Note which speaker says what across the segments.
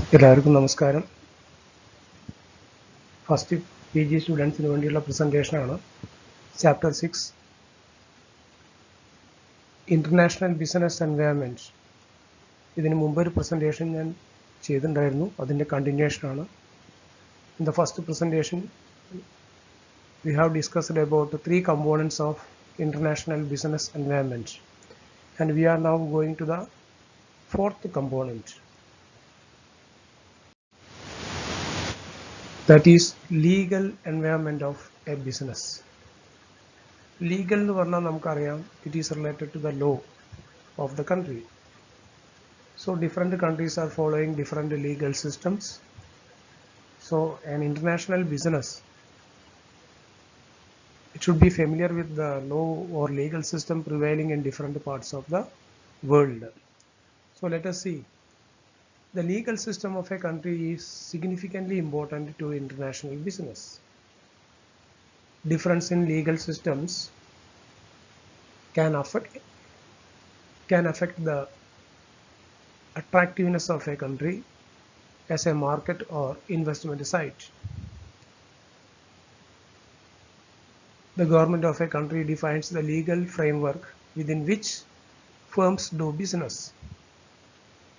Speaker 1: എല്ലാവർക്കും നമസ്കാരം. First PG സ്റ്റുഡൻസിന് വേണ്ടിയുള്ള പ്രസൻറ്റേഷനാണ്. Chapter 6 international business environment. ഇതിന് മുമ്പ് ഒരു പ്രസൻറ്റേഷൻ ഞാൻ ചെയ്തിട്ടുണ്ടായിരുന്നു, അതിൻ്റെ കണ്ടിന്യൂഷനാണ്. In the first presentation we have discussed about the three components of international business environment, and we are now going to the fourth component, that is legal environment of a business. Legal എന്ന് പറഞ്ഞാൽ നമുക്കറിയാം, it is related to the law of the country. So different countries are following different legal systems. So an international business, it should be familiar with the law or legal system prevailing in different parts of the world. So let us see. The legal system of a country is significantly important to international business. Difference in legal systems can affect the attractiveness of a country as a market or investment site. The government of a country defines the legal framework within which firms do business.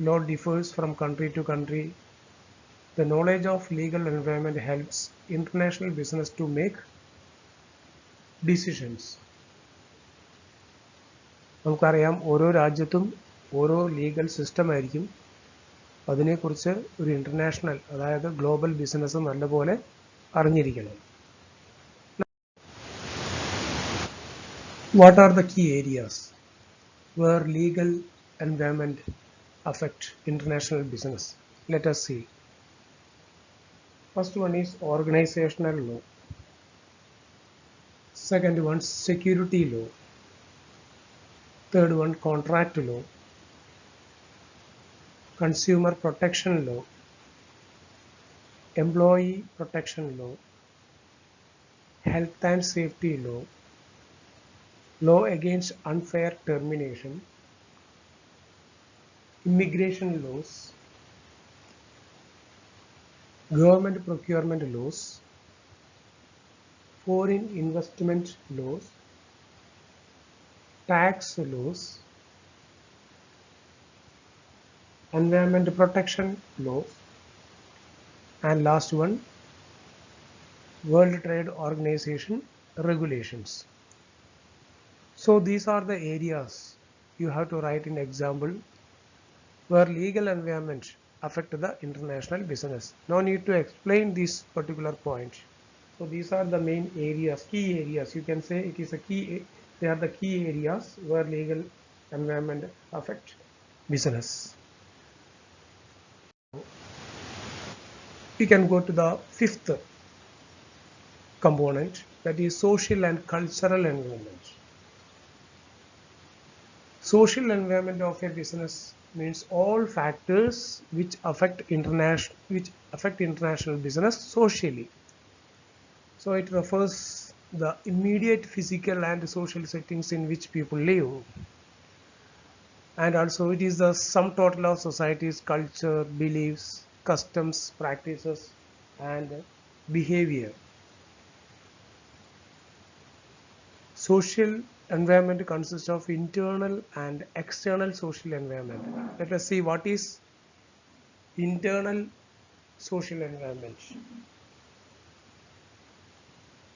Speaker 1: Law differs from country to country. The knowledge of legal environment helps international business to make decisions. നമുക്കറിയാം, ഓരോ രാജ്യത്തും ഓരോ legal system ആയിരിക്കും. അതിനെക്കുറിച്ച് ഒരു international, അതായത് global business നല്ലപോലെ അറിഞ്ഞിരിക്കണം. What are the key areas where legal environment affect international business? Let us see. First one is organizational law. Second one, security law. Third one, contract law. Consumer protection law. Employee protection law. Health and safety law. Law against unfair termination. Immigration laws. Government procurement laws. Foreign investment laws. Tax laws. Environment protection laws. And last one, World Trade Organization regulations. So these are the areas you have to write in example where legal environment affect the international business. No need to explain this particular point. So these are the main areas, key areas. You can say it is a key. They are the key areas where legal environment affect business. We can go to the fifth component, that is social and cultural environment. Social environment of a business means all factors which affect international business socially. So it refers the immediate physical and social settings in which people live, and also it is the sum total of society's culture, beliefs, customs, practices, and behavior. Social environment consists of internal and external social environment. Let us see what is internal social environment.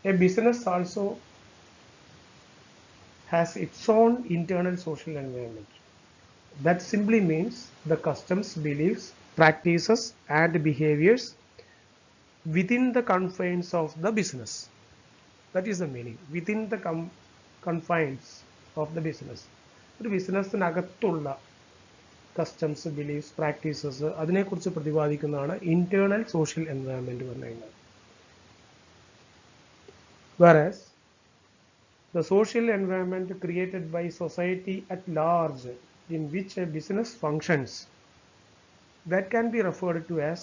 Speaker 1: A business also has its own internal social environment. That simply means the customs, beliefs, practices, and behaviors within the confines of the business. That is the meaning, within the confines of the business. ഒരു ബിസിനസ്സിനകത്തുള്ള customs, beliefs, practices, അതിനെക്കുറിച്ച് പ്രതിപാദിക്കുന്നതാണ് internal social environment പറഞ്ഞു കഴിഞ്ഞാൽ. Whereas the social environment created by society at large in which a business functions, that can be referred to as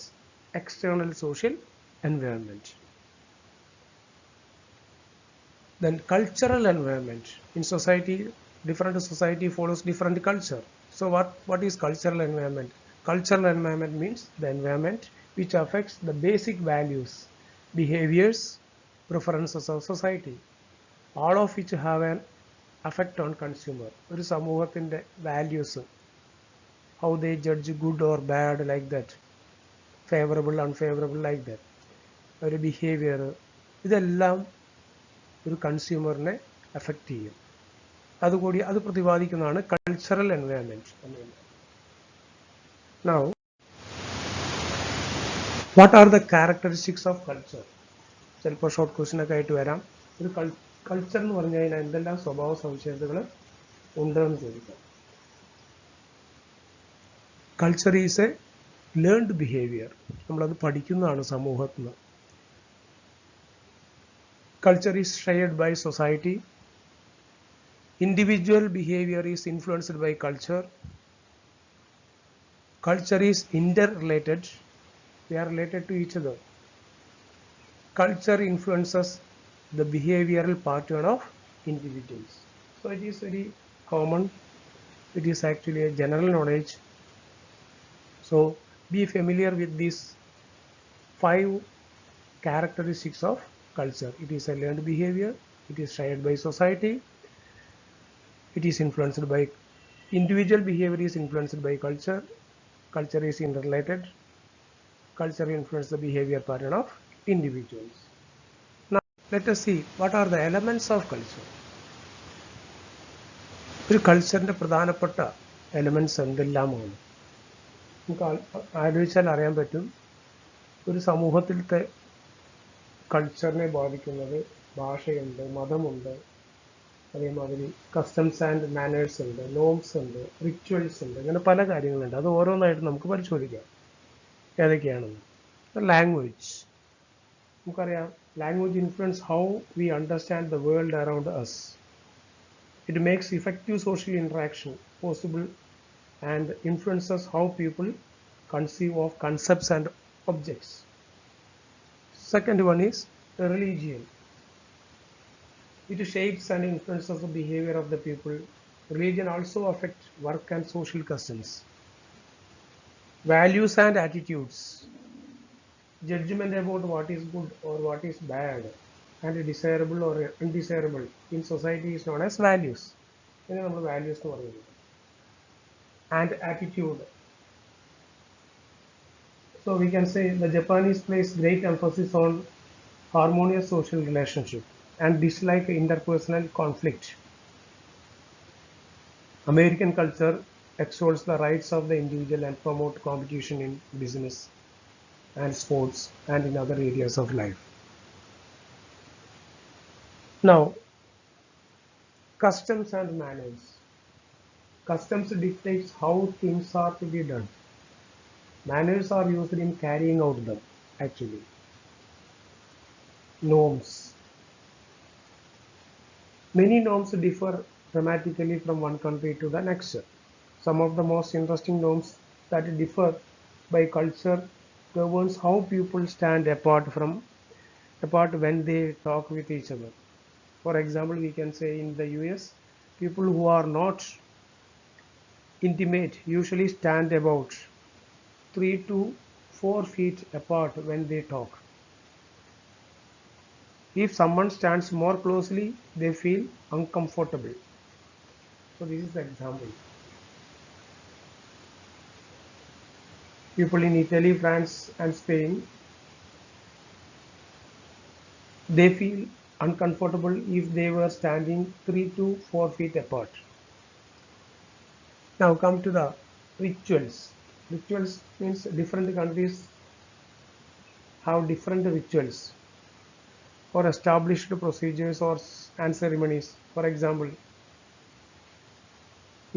Speaker 1: external social environment. Then cultural environment. In society, different society follows different culture. So what is cultural environment? Cultural environment means the environment which affects the basic values, behaviors, preferences of society, all of which have an effect on consumer. ഒരു സമൂഹത്തിന്റെ values, how they judge good or bad like that, favorable, unfavorable like that, ഒരു behavior, ഇതെല്ലാം ഒരു കൺസ്യൂമറിനെ affect ചെയ്യും. അതുകൂടി അത് പ്രതിപാദിക്കുന്നതാണ് cultural environment. Now, what are the characteristics of culture? ചിലപ്പോൾ ഷോർട്ട് ക്വസ്റ്റ്യൻ ഒക്കെ ആയിട്ട് വരാം. ഒരു കൾച്ചർ എന്ന് പറഞ്ഞു കഴിഞ്ഞാൽ എന്തെല്ലാം സ്വഭാവ സവിശേഷതകൾ ഉണ്ടെന്ന് ചോദിക്കാം. Culture is A learned behaviour. നമ്മളത് പഠിക്കുന്നതാണ് സമൂഹത്തിൽ നിന്ന്. Culture is shared by society. Individual behavior is influenced by culture. Culture is interrelated. They are related to each other. Culture influences the behavioral pattern of individuals. So it is very common. It is actually a general knowledge. So be familiar with these 5 characteristics of culture. It is a learned behavior. It is shared by society. It is influenced by individual behavior is influenced by culture. Culture is interrelated. Culture influences the behavior pattern of individuals. Now let us see what are the elements of culture. ഒരു കൾച്ചറിന്റെ പ്രധാനപ്പെട്ട elements എന്തെല്ലാമാണ് നമുക്ക് ആലോചിച്ചാൽ അറിയാൻ പറ്റും. ഒരു സമൂഹത്തിലത്തെ കൾച്ചറിനെ ബാധിക്കുന്നത് ഭാഷയുണ്ട്, മതമുണ്ട്, അതേമാതിരി കസ്റ്റംസ് ആൻഡ് മാനേഴ്സ് ഉണ്ട്, നോംസ് ഉണ്ട്, റിച്വൽസ് ഉണ്ട്, ഇങ്ങനെ പല കാര്യങ്ങളുണ്ട്. അത് ഓരോന്നായിട്ട് നമുക്ക് പരിശോധിക്കാം ഏതൊക്കെയാണെന്ന്. ലാംഗ്വേജ്, നമുക്കറിയാം language influence how we understand the world around us. It makes effective social interaction possible and influences how people conceive of concepts and objects. Second one is religion. It shapes and influences the behavior of the people. Religion also affects work and social customs. Values and attitudes. Judgment about what is good or what is bad and desirable or undesirable in society is known as values. Values and attitude. So we can say the Japanese place great emphasis on harmonious social relationship and dislike interpersonal conflict. American culture extols the rights of the individual and promote competition in business and sports and in other areas of life. Now, customs and manners. Customs dictates how things are to be done. Manners are used in carrying out them, actually. Norms. Many norms differ dramatically from one country to the next. Some of the most interesting norms that differ by culture governs how people stand apart when they talk with each other. For example, we can say in the US, people who are not intimate usually stand about 3 to 4 feet apart when they talk. If someone stands more closely, they feel uncomfortable. So this is the example. People in Italy, France and Spain, they feel uncomfortable if they were standing 3 to 4 feet apart. Now come to the rituals. Rituals means different countries have different rituals or established procedures and ceremonies. For example,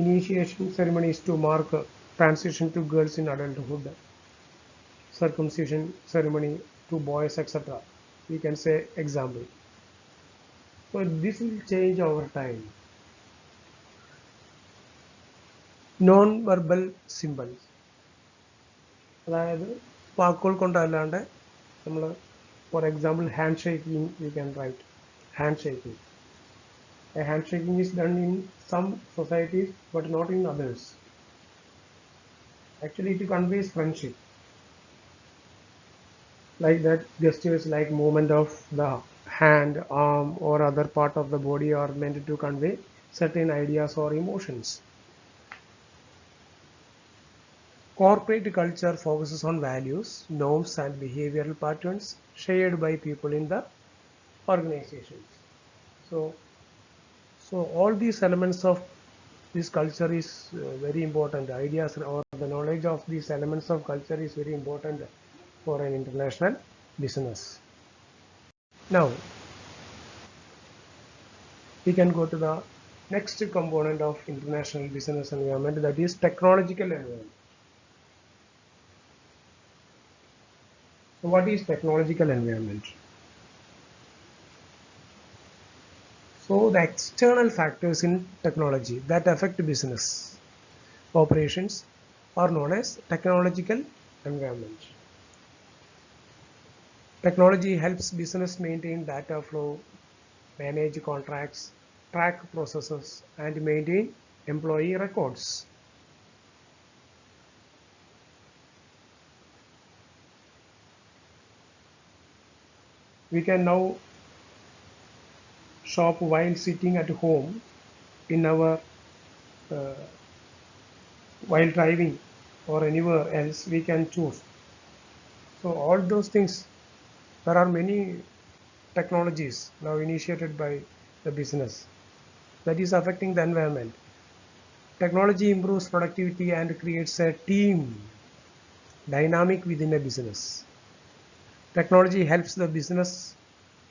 Speaker 1: initiation ceremonies to mark transition to girls in adulthood, circumcision ceremony to boys, etc. We can say example. So this will change over time. Non-verbal symbols. അതായത് വാക്കുകൾ കൊണ്ടല്ലാണ്ട് നമ്മൾ for example hand shaking U can right hand shaking. A handshaking is done in some societies but not in others. Actually, it conveys friendship. Like that, gestures like movement of the hand, arm, or other part of the body are meant to convey certain ideas or emotions. Corporate culture focuses on values, norms, and behavioral patterns shared by people in the organizations. So, so all these elements of this culture is very important. Ideas or the knowledge of these elements of culture is very important for an international business. Now, we can go to the next component of international business environment, that is technological environment. So what is technological environment? So the external factors in technology that affect business operations are known as technological environment. Technology helps business maintain data flow, manage contracts, track processes, and maintain employee records. We can now shop while sitting at home in our uh, while driving or anywhere else we can choose. So all those things, there are many technologies now initiated by the business that is affecting the environment. Technology improves productivity and creates a team dynamic within a business. Technology helps the business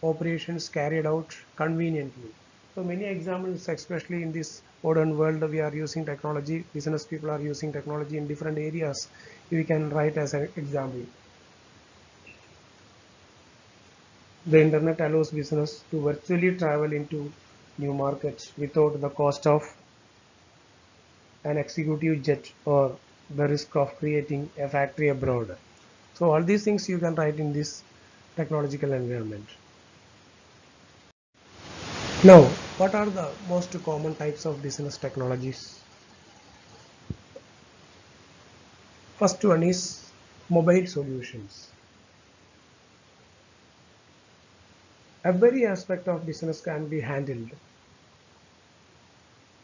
Speaker 1: operations carried out conveniently. So many examples, especially in this modern world, we are using technology. Business people are using technology in different areas. We can write as an example. The internet allows business to virtually travel into new markets without the cost of an executive jet or the risk of creating a factory abroad. So all these things you can write in this technological environment. Now, what are the most common types of business technologies? First one is mobile solutions. Every aspect of business can be handled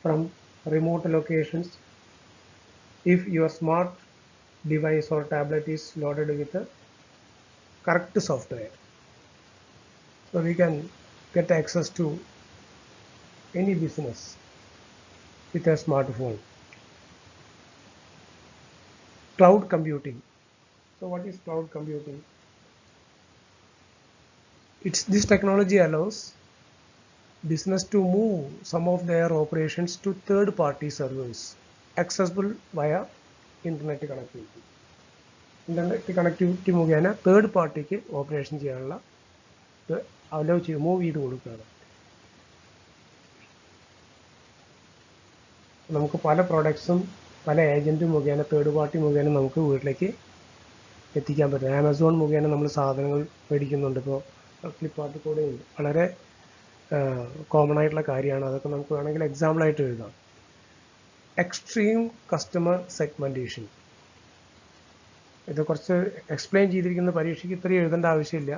Speaker 1: from remote locations if your smart device or tablet is loaded with the correct software. So we can get access to any business with a smartphone. Cloud computing. So what is cloud computing? This technology allows business to move some of their operations to third party servers accessible via internet connectivity. Internet connectivity മുഖേന third പാർട്ടിക്ക് operation ചെയ്യാനുള്ള hello ചെയ്ത് move ചെയ്ത് കൊടുക്കുകയാണ്. നമുക്ക് പല പ്രോഡക്ട്സും പല ഏജൻറ്റും മുഖേന തേർഡ് പാർട്ടി മുഖേന നമുക്ക് വീട്ടിലേക്ക് എത്തിക്കാൻ പറ്റും. ആമസോൺ മുഖേന നമ്മൾ സാധനങ്ങൾ മേടിക്കുന്നുണ്ട്. ഇപ്പോൾ ഫ്ലിപ്കാർട്ടിൽ കൂടെ ഉണ്ട്. വളരെ കോമൺ ആയിട്ടുള്ള കാര്യമാണ്. അതൊക്കെ നമുക്ക് വേണമെങ്കിൽ എക്സാമ്പിളായിട്ട് എഴുതാം. Extreme customer segmentation. ഇത് കുറച്ച് എക്സ്പ്ലെയിൻ ചെയ്തിരിക്കുന്ന പരീക്ഷയ്ക്ക് ഇത്രയും എഴുതേണ്ട ആവശ്യമില്ല.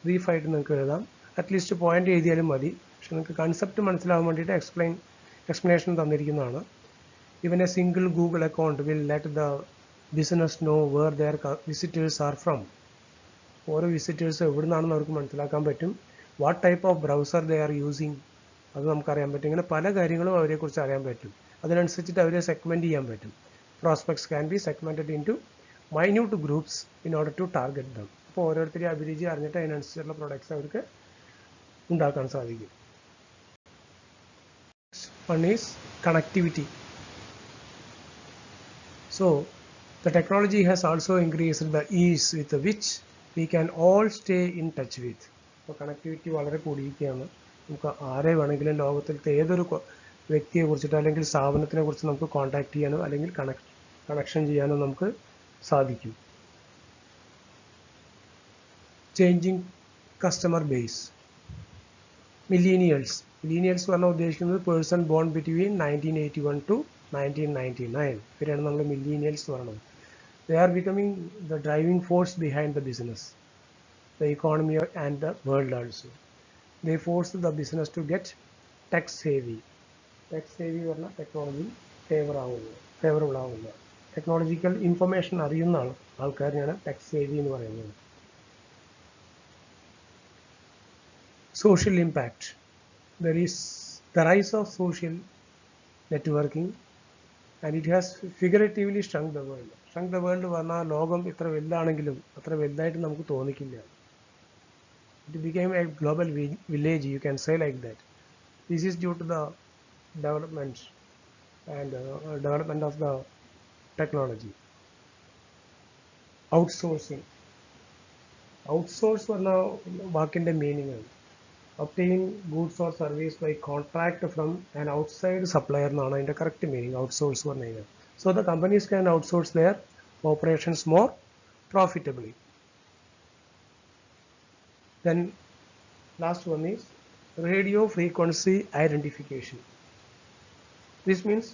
Speaker 1: ബ്രീഫായിട്ട് നിങ്ങൾക്ക് എഴുതാം. അറ്റ്ലീസ്റ്റ് പോയിന്റ് എഴുതിയാലും മതി. പക്ഷെ നിങ്ങൾക്ക് കൺസെപ്റ്റ് മനസ്സിലാവാൻ വേണ്ടിയിട്ട് explanation തന്നിരിക്കുന്നതാണ്. Even a single Google account will let the business know where their visitors are from. ഓരോ വിസിറ്റേഴ്സ് എവിടെ നിന്നാണെന്ന് അവർക്ക് മനസ്സിലാക്കാൻ പറ്റും. What type of browser they are using അത് നമുക്കറിയാൻ പറ്റും. ഇങ്ങനെ പല കാര്യങ്ങളും അവരെക്കുറിച്ച് അറിയാൻ പറ്റും. അതിനനുസരിച്ചിട്ട് അവരെ സെഗ്മെൻറ്റ് ചെയ്യാൻ പറ്റും. Prospects can be segmented into minute groups in order to target them. അപ്പോൾ ഓരോരുത്തരെയും അഭിരുചി അറിഞ്ഞിട്ട് അതിനനുസരിച്ചുള്ള പ്രൊഡക്ട്സ് അവർക്ക് ഉണ്ടാക്കാൻ സാധിക്കും. One is connectivity. So the technology has also increased the ease with which we can all stay in touch with. അപ്പോൾ connectivity വളരെ കൂടിയിരിക്കുകയാണ്. നമുക്ക് ആരെ വേണമെങ്കിലും ലോകത്തിലത്തെ ഏതൊരു വ്യക്തിയെ കുറിച്ചിട്ട് അല്ലെങ്കിൽ സ്ഥാപനത്തിനെ കുറിച്ച് നമുക്ക് കോൺടാക്ട് ചെയ്യാനോ അല്ലെങ്കിൽ കണക്ഷൻ ചെയ്യാനോ നമുക്ക് സാധിക്കും. Changing customer base. മില്ലീനിയൽസ് പറഞ്ഞാൽ ഉദ്ദേശിക്കുന്നത് പേഴ്സൺ ബോൺ ബിറ്റ്വീൻ 1981 to 1999. ഇവരാണ് നമ്മൾ മില്ലീനിയൽസ് പറയുന്നത്. They are becoming the driving force behind the business, the economy and the world also. They force the business to get tech savvy. Tech savvy പറഞ്ഞാൽ technology favourable ആവുക. Technological information അറിയുന്ന ആൾക്കാരെയാണ് tech സേവി എന്ന് പറയുന്നത്. Social impact. There is the rise of social networking and it has figuratively shrunk the world. Shrunk the world പറഞ്ഞാൽ ലോകം ഇത്ര വലുതാണെങ്കിലും അത്ര വലുതായിട്ട് നമുക്ക് തോന്നിക്കില്ല. It became a global village, you can say like that. This is due to the development and development of the technology. Outsourcing. Outsource പറഞ്ഞാൽ വാക്കിൻ്റെ meaning ആണ് obtaining goods or service by contract from an outside supplier എന്നാണ് അതിൻ്റെ correct meaning outsource പറഞ്ഞു കഴിഞ്ഞാൽ. So the companies can outsource their operations more profitably. Then last one is radio frequency identification. This means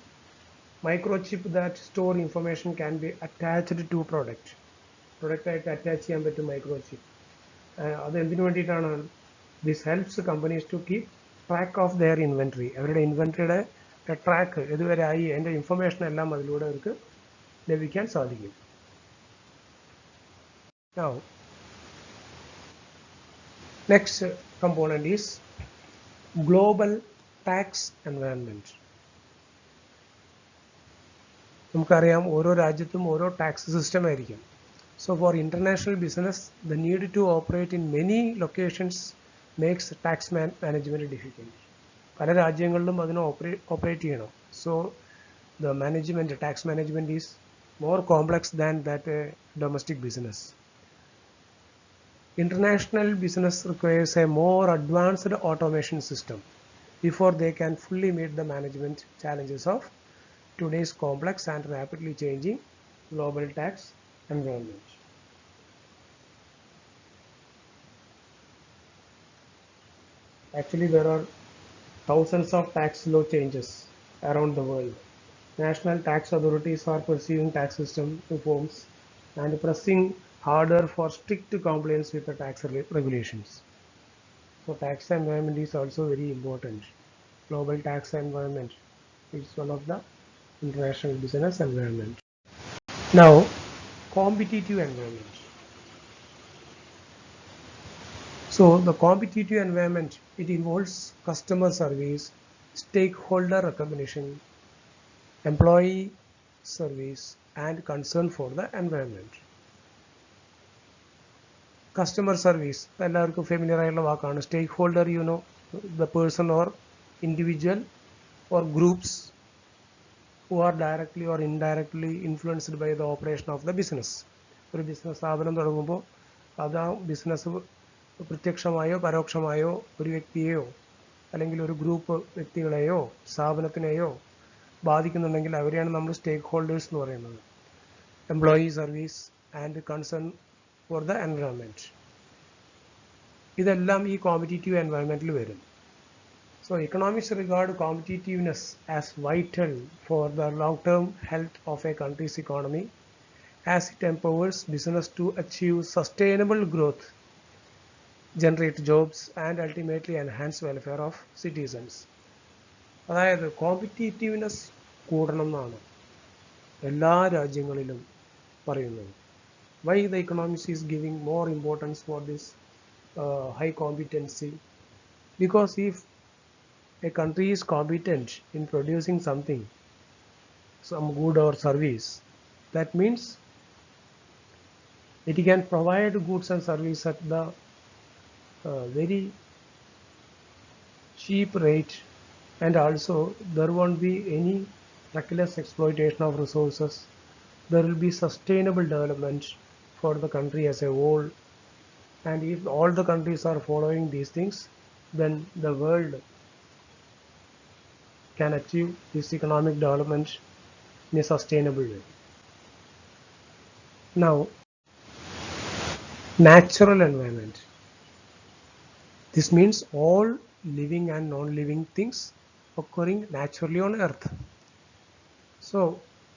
Speaker 1: microchip that store information can be attached to product ആയിട്ട് attach ചെയ്യാൻ പറ്റും microchip. അത് എന്തിനു വേണ്ടിയിട്ടാണ്? This helps companies to keep track of their inventory. അവരുടെ ഇൻവെൻട്രിയുടെ track ഇതുവരെ ആയി അതിൻ്റെ ഇൻഫർമേഷൻ എല്ലാം അതിലൂടെ അവർക്ക് ലഭിക്കാൻ സാധിക്കും. Now next component is global tax environment. നമുക്കറിയാം ഓരോ രാജ്യത്തും ഓരോ ടാക്സ് സിസ്റ്റം ആയിരിക്കും. So for international business, the need to operate in many locations makes tax management difficult. പല രാജ്യങ്ങളിലും അതിന് ഓപ്പറേറ്റ് ചെയ്യണം. So the management, tax management is more complex than that domestic business. International business requires a more advanced automation system before they can fully meet the management challenges of today's complex and rapidly changing global tax environment. Actually, there are thousands of tax law changes around the world. National tax authorities are pursuing tax system reforms and pressing harder for strict compliance with the tax regulations. So tax environment is also very important. Global tax environment is one of the international business environment. Now, competitive environment. So the competitive environment, it involves customer service, stakeholder recognition, employee service, and concern for the environment. Customer service, എല്ലാവർക്കും familiar ആയിട്ടുള്ള വാക്കാണ്. Stakeholder, you know, the person or individual or groups who are directly or indirectly influenced by the operation of the business. ഒരു business സ്ഥാപനം തുടങ്ങുമ്പോൾ അത് ആ business പ്രത്യക്ഷമായോ പരോക്ഷമായോ ഒരു വ്യക്തിയെയോ അല്ലെങ്കിൽ ഒരു ഗ്രൂപ്പ് വ്യക്തികളെയോ സ്ഥാപനത്തിനെയോ ബാധിക്കുന്നുണ്ടെങ്കിൽ അവരെയാണ് നമ്മൾ സ്റ്റേക്ക് ഹോൾഡേഴ്സ് എന്ന് പറയുന്നത്. Employee service and concern for the environment, ഇതെല്ലാം ഈ കോമ്പറ്റീറ്റീവ് എൻവയോൺമെൻറ്റിൽ വരും. So economists regard competitiveness as vital for the long-term health of a country's economy as it empowers business to achieve sustainable growth, generate jobs and ultimately enhance welfare of citizens. അതായത് competitiveness കൂടണം എന്നാണ് എല്ലാ രാജ്യങ്ങളിലും പറയുന്നത്. Why the economics is giving more importance for this high competency? Because if a country is competent in producing something, some good or service, that means it can provide goods and service at the very cheap rate, and also there won't be any reckless exploitation of resources. There will be sustainable development for the country as a whole, and if all the countries are following these things, then the world can achieve this economic development in a sustainable way. Now, natural environment. This means all living and non-living things occurring naturally on earth. So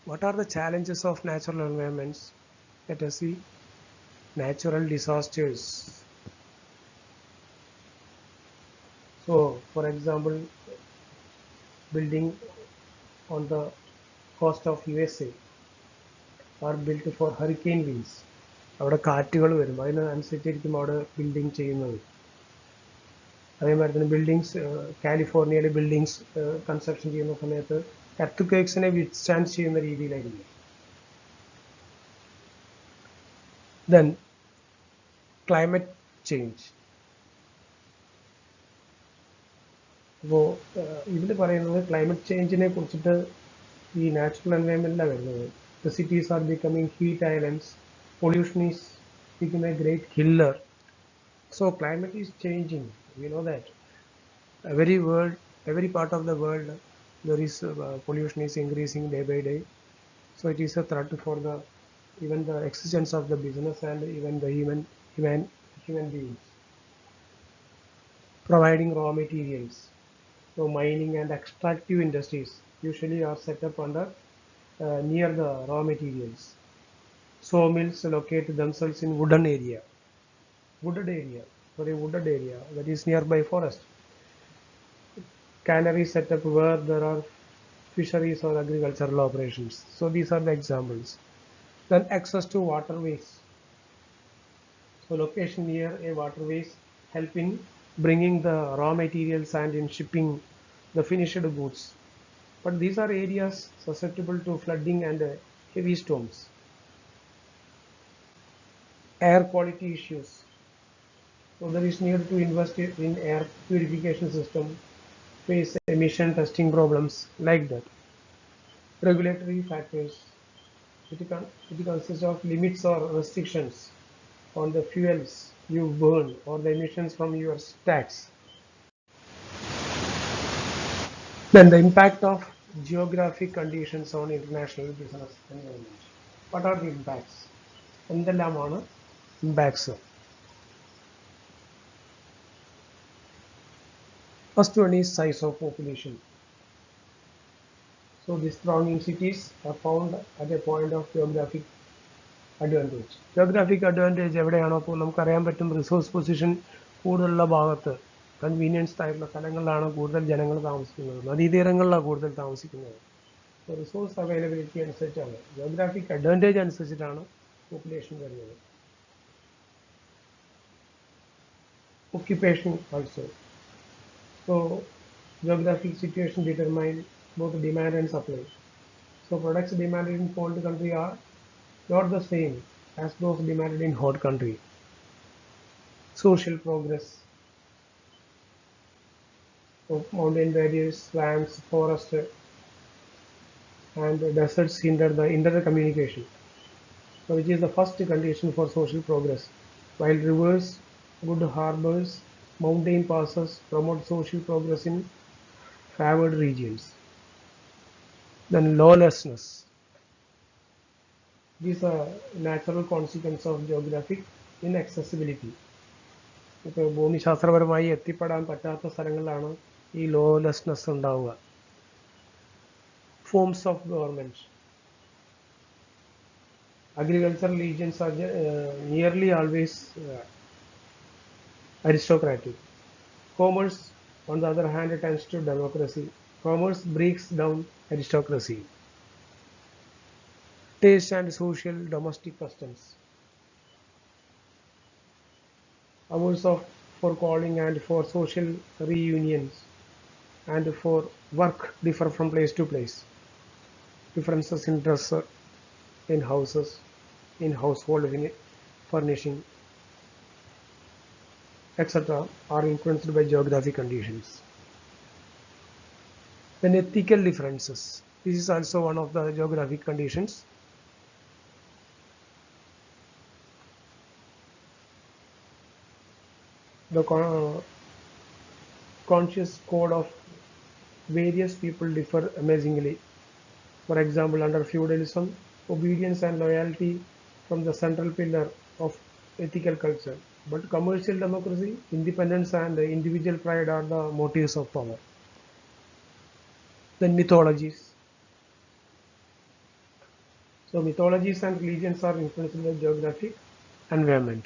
Speaker 1: what are the challenges of natural environments? Let us see natural disasters. So, for example, building on the coast of USA are built for hurricane winds. അവിടെ കാറ്റുകൾ വരും അതിനനുസരിച്ചിരിക്കും അവിടെ building ചെയ്യുന്നത്. അതേമാതിരി തന്നെ buildings കാലിഫോർണിയയിലെ buildings construction ചെയ്യുന്ന സമയത്ത് എർത്ത് വിത്ത്സ്റ്റാൻഡ് ചെയ്യുന്ന രീതിയിലായിരിക്കും. Then climate change. അപ്പോൾ ഇതിൽ പറയുന്നത് ക്ലൈമറ്റ് ചേഞ്ചിനെ കുറിച്ചിട്ട് ഈ നാച്ചുറൽ എൻവയൺമെൻറ്റിലാണ് വരുന്നത്. The cities are becoming heat islands. Pollution is becoming a great killer. So climate is changing. We know that. Every part of the world, there is pollution is increasing day by day. So it is a threat for even the existence of the business and even the human beings. Providing raw materials. So mining and extractive industries usually are set up near the raw materials. Sawmills locate themselves in wooded area that is nearby forest. Canneries set up where there are fisheries or agricultural operations. So these are the examples. Then access to waterways. So location near a waterways help in bringing the raw materials and in shipping the finished goods. But these are areas susceptible to flooding and heavy storms. Air quality issues. So there is need to invest in air purification system, face emission testing problems like that. Regulatory factors. It consists of limits or restrictions on the fuels you burn or the emissions from your stacks. Then the impact of geographic conditions on international business environment. What are the impacts? എന്തെല്ലാമാണ് impacts? First one is size of population. So the thronging cities are found at a point of geographic advantage. Geographic advantage എവിടെയാണോ അപ്പോൾ നമുക്കറിയാൻ പറ്റും resource position കൂടുതലുള്ള ഭാഗത്ത് convenience ആയിട്ടുള്ള സ്ഥലങ്ങളിലാണ് കൂടുതൽ ജനങ്ങൾ താമസിക്കുന്നത്. നദീതീരങ്ങളിലാണ് കൂടുതൽ താമസിക്കുന്നത്. റിസോഴ്സ് അവൈലബിലിറ്റി അനുസരിച്ചാണ് ജിയോഗ്രാഫിക് അഡ്വാൻറ്റേജ് അനുസരിച്ചിട്ടാണ് പോപ്പുലേഷൻ വരുന്നത്. Occupation also. So geographic situation determine both demand and supply. So products demanded in cold country are not the same as those demanded in hot country. Social progress. So mountain barriers, swamps, forests, and deserts hinder the intercommunication. So which is the first condition for social progress. While rivers, good harbors, mountain passes promote social progress in favored regions. Then lawlessness. These are natural consequence of geographic inaccessibility. ഇപ്പോൾ ഭൂമിശാസ്ത്രപരമായി എത്തിപ്പെടാൻ പറ്റാത്ത സ്ഥലങ്ങളിലാണ് ഈ lawlessness ഉണ്ടാവുക. Forms of government. Agricultural regions are nearly always aristocratic. Commerce, on the other hand, tends to democracy. Commerce breaks down aristocracy. Taste and social domestic customs. Hours for calling and for social reunions and for work differ from place to place. Differences in dress, in houses, in household furnishing, etc. are influenced by geographic conditions. Then ethical differences. This is also one of the geographic conditions. The conscious code of various people differ amazingly. For example, under feudalism, obedience and loyalty from the central pillar of ethical culture. But commercial democracy, independence and individual pride are the motives of power. Then mythologies. So mythologies and religions are influenced by geographic environment,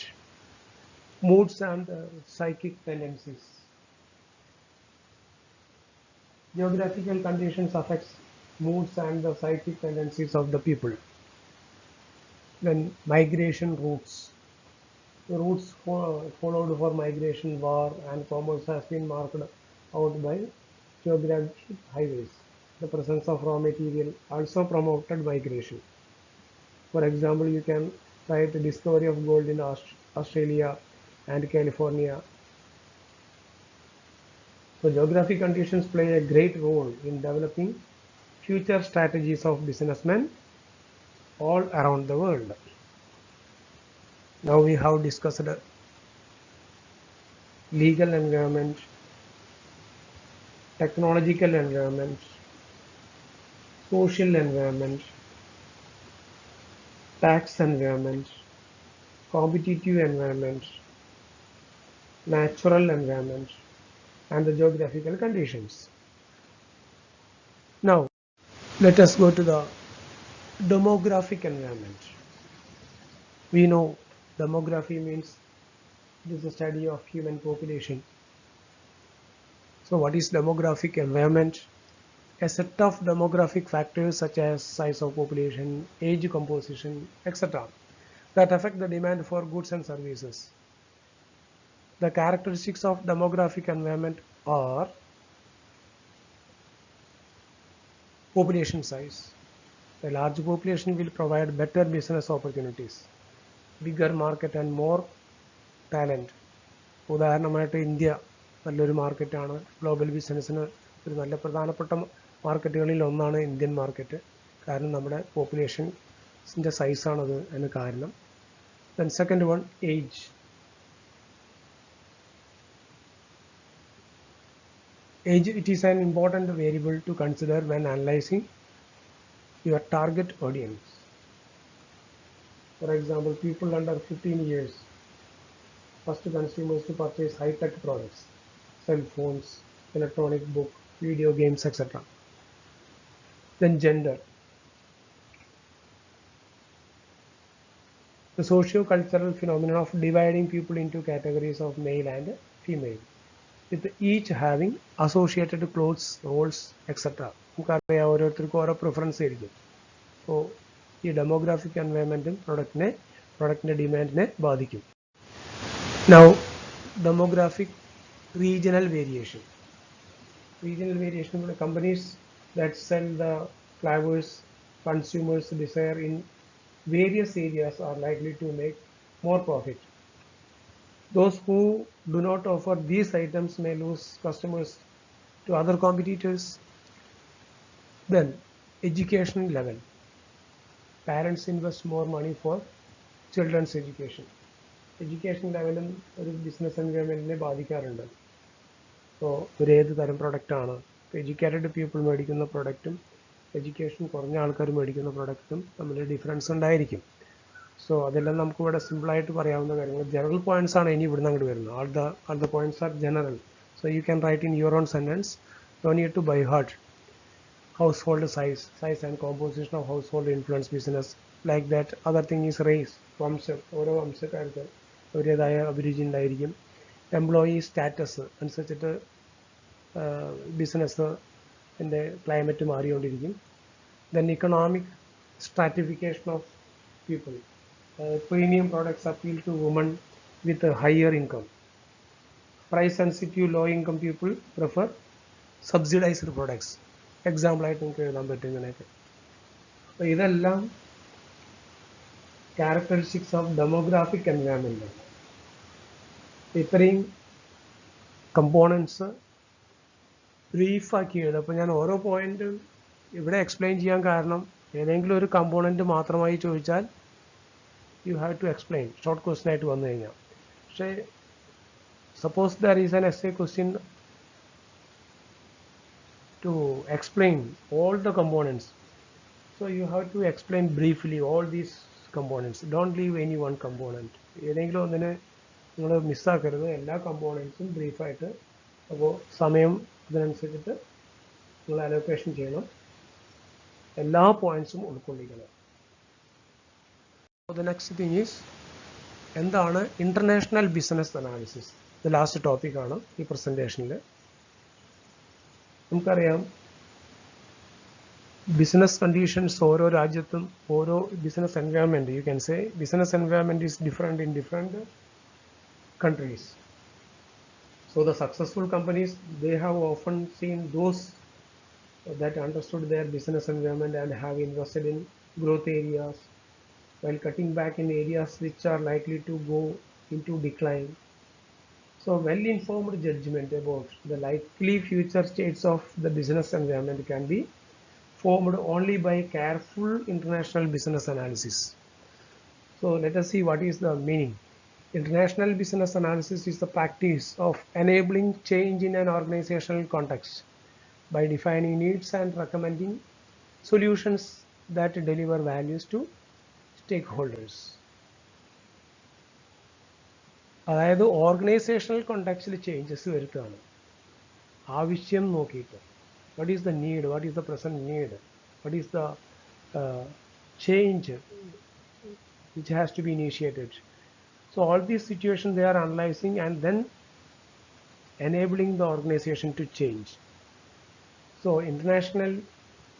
Speaker 1: moods and psychic tendencies. Geographical conditions affects moods and the psychic tendencies of the people. Then migration routes. The routes followed for migration, war, and commerce has been marked out by geographic highways. The presence of raw material also promoted migration. For example, you can cite the discovery of gold in Australia and California. So geographic conditions play a great role in developing future strategies of businessmen all around the world. Now we have discussed legal environment, technological environment, social environment, tax environment, competitive environment, natural environment, and the geographical conditions. Now, let us go to the demographic environment. We know demography means it is the study of human population. So what is demographic environment? A set of demographic factors such as size of population, age composition, etc. that affect the demand for goods and services. The characteristics of demographic environment are population size. A large population will provide better business opportunities, bigger market and more talent. ഉദാഹരണമായിട്ട് India നല്ലൊരു മാർക്കറ്റാണ്, global ബിസിനസ്സിന് ഒരു നല്ല പ്രധാനപ്പെട്ട മാർക്കറ്റുകളിൽ ഒന്നാണ് Indian market. കാരണം നമ്മുടെ പോപ്പുലേഷൻ്റെ സൈസാണത് അതിന് കാരണം. Then second one, age. Age, it is an important variable to consider when analyzing your target audience. For example, people under 15 years, first consumers to purchase high-tech products, cell phones, electronic book, video games, etc. Then gender. The socio-cultural phenomenon of dividing people into categories of male and female, with each having associated clothes, roles, etc. നമുക്കറിയാം ഓരോരുത്തർക്കും ഓരോ preference ആയിരിക്കും. അപ്പോൾ ഈ demographic എൻവയൺമെൻറ്റും പ്രൊഡക്റ്റിൻ്റെ ഡിമാൻഡിനെ ബാധിക്കും. Now, demographic regional variation. Regional variation, companies that sell the flowers consumers desire in various areas are likely to make more profit. Those who do not offer these items may lose customers to other competitors. Then, education level. Parents invest more money for children's education. Education ലെവലും ഒരു business എൻവയോൺമെൻറ്റിനെ ബാധിക്കാറുണ്ട്. അപ്പോൾ ഒരു ഏത് തരം പ്രൊഡക്റ്റാണ്, educated people മേടിക്കുന്ന പ്രൊഡക്റ്റും education കുറഞ്ഞ ആൾക്കാർ മേടിക്കുന്ന പ്രൊഡക്റ്റും തമ്മിൽ ഡിഫറൻസ് ഉണ്ടായിരിക്കും. സോ അതെല്ലാം നമുക്കിവിടെ സിമ്പിളായിട്ട് പറയാവുന്ന കാര്യങ്ങൾ. ജനറൽ പോയിന്റ്സ് ആണ് ഇനി ഇവിടുന്ന് അങ്ങോട്ട് വരുന്നത്. All the points are general. So you can write in your own sentence. Don't need to by heart. Household size and composition of household influence business. Like that, other thing is race, വംശം. ഓരോ വംശക്കാർക്ക് അവരുടേതായ അഭിരുചി ഉണ്ടായിരിക്കും. Employee status അനുസരിച്ചിട്ട് ബിസിനസ്സിൻ്റെ climate മാറിക്കൊണ്ടിരിക്കും. Then economic stratification of people. Premium products appeal to woman with higher income. Price sensitive low income people prefer subsidised products. എക്സാമ്പിളായിട്ട് നിങ്ങൾക്ക് എഴുതാൻ പറ്റും ഇങ്ങനെയൊക്കെ. അപ്പോൾ ഇതെല്ലാം ക്യാരക്ടറിസ്റ്റിക്സ് ഓഫ് ഡെമോഗ്രാഫിക് എൻവയൺമെൻറ്റ്. ഇത്രയും കമ്പോണൻസ് ബ്രീഫാക്കി എഴുതുക. അപ്പോൾ ഞാൻ ഓരോ പോയിന്റ് ഇവിടെ എക്സ്പ്ലെയിൻ ചെയ്യാൻ കാരണം, ഏതെങ്കിലും ഒരു കമ്പോണൻറ്റ് മാത്രമായി ചോദിച്ചാൽ you have to explain short question ആയിട്ട് വന്നു കഴിഞ്ഞാൽ. പക്ഷേ suppose there is an SA question to explain all the components, so you have to explain briefly all these components. Don't leave any one component. ഏതെങ്കിലും ഒന്നിനെ നിങ്ങൾ മിസ്സാക്കരുത്. എല്ലാ കമ്പോണൻസും ബ്രീഫായിട്ട്. അപ്പോൾ സമയം അതിനനുസരിച്ചിട്ട് നിങ്ങൾ അലോക്കേഷൻ ചെയ്യണം. എല്ലാ പോയിന്റ്സും ഉൾക്കൊള്ളിക്കണം. The next thing is എന്താണ് ഇന്റർനാഷണൽ ബിസിനസ് അനാലിസിസ്. ഇത് ലാസ്റ്റ് ടോപ്പിക്കാണ് ഈ പ്രസൻറ്റേഷനിൽ. നമുക്കറിയാം ബിസിനസ് കണ്ടീഷൻസ് ഓരോ രാജ്യത്തും ഓരോ business environment, you can say business environment is different in different countries. So the successful companies, they have often seen those that understood their business environment and have invested in growth areas while cutting back in areas which are likely to go into decline. So well-informed judgment about the likely future states of the business environment can be formed only by careful international business analysis. So let us see what is the meaning. International business analysis is the practice of enabling change in an organizational context by defining needs and recommending solutions that deliver values to stakeholders. അതായത് organisational കോണ്ടെക്സ്റ്റിൽ changes വരുത്തുകയാണ് ആവശ്യം നോക്കിയിട്ട്. What is the need, what is the present need, what is the change which has to be initiated. So all these situations they are analyzing and then enabling the organization to change. So international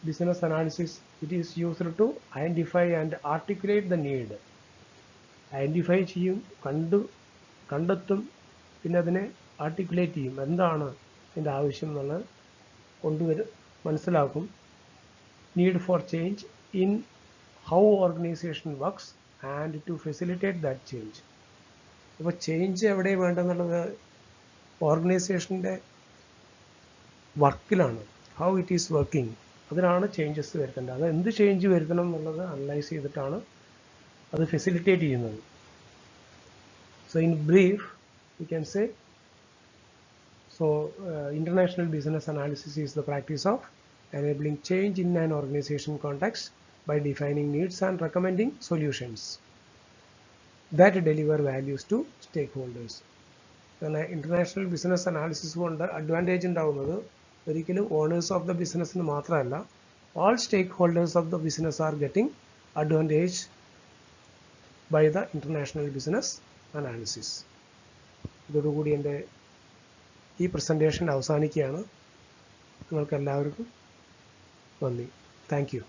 Speaker 1: business analysis, it is used to identify and articulate the need. Identify ചെയ്യും, കണ്ടെത്തും, പിന്നെ അതിനെ articulate ചെയ്യും, എന്താണ് ഇതിൻ്റെ ആവശ്യം എന്നുള്ളത് മനസ്സിലാക്കും. Need for change in how organization works and to facilitate that change. അപ്പോൾ ചേഞ്ച് എവിടെ വേണ്ടെന്നുള്ളത് ഓർഗനൈസേഷൻ്റെ വർക്കിലാണ്, ഹൗ ഇറ്റ് ഈസ് വർക്കിംഗ്, അതിനാണ് ചേഞ്ചസ് വരുത്തേണ്ടത്. അത് എന്ത് ചേഞ്ച് വരുത്തണം എന്നുള്ളത് അനലൈസ് ചെയ്തിട്ടാണ് അത് ഫെസിലിറ്റേറ്റ് ചെയ്യുന്നത്. So in brief you can say, so international business analysis is the practice of enabling change in an organization context by defining needs and recommending solutions that deliver values to stakeholders. International business analysis കൊണ്ട് advantage ഉണ്ടാവുന്നത് ഒരിക്കലും owners of the ബിസിനസ്സിന് മാത്രമല്ല, all stakeholders of the business are getting advantage by the international business analysis. ഇതോടുകൂടി എൻ്റെ ഈ presentation അവസാനിക്കുകയാണ്. നിങ്ങൾക്ക് എല്ലാവർക്കും നന്ദി. Thank U.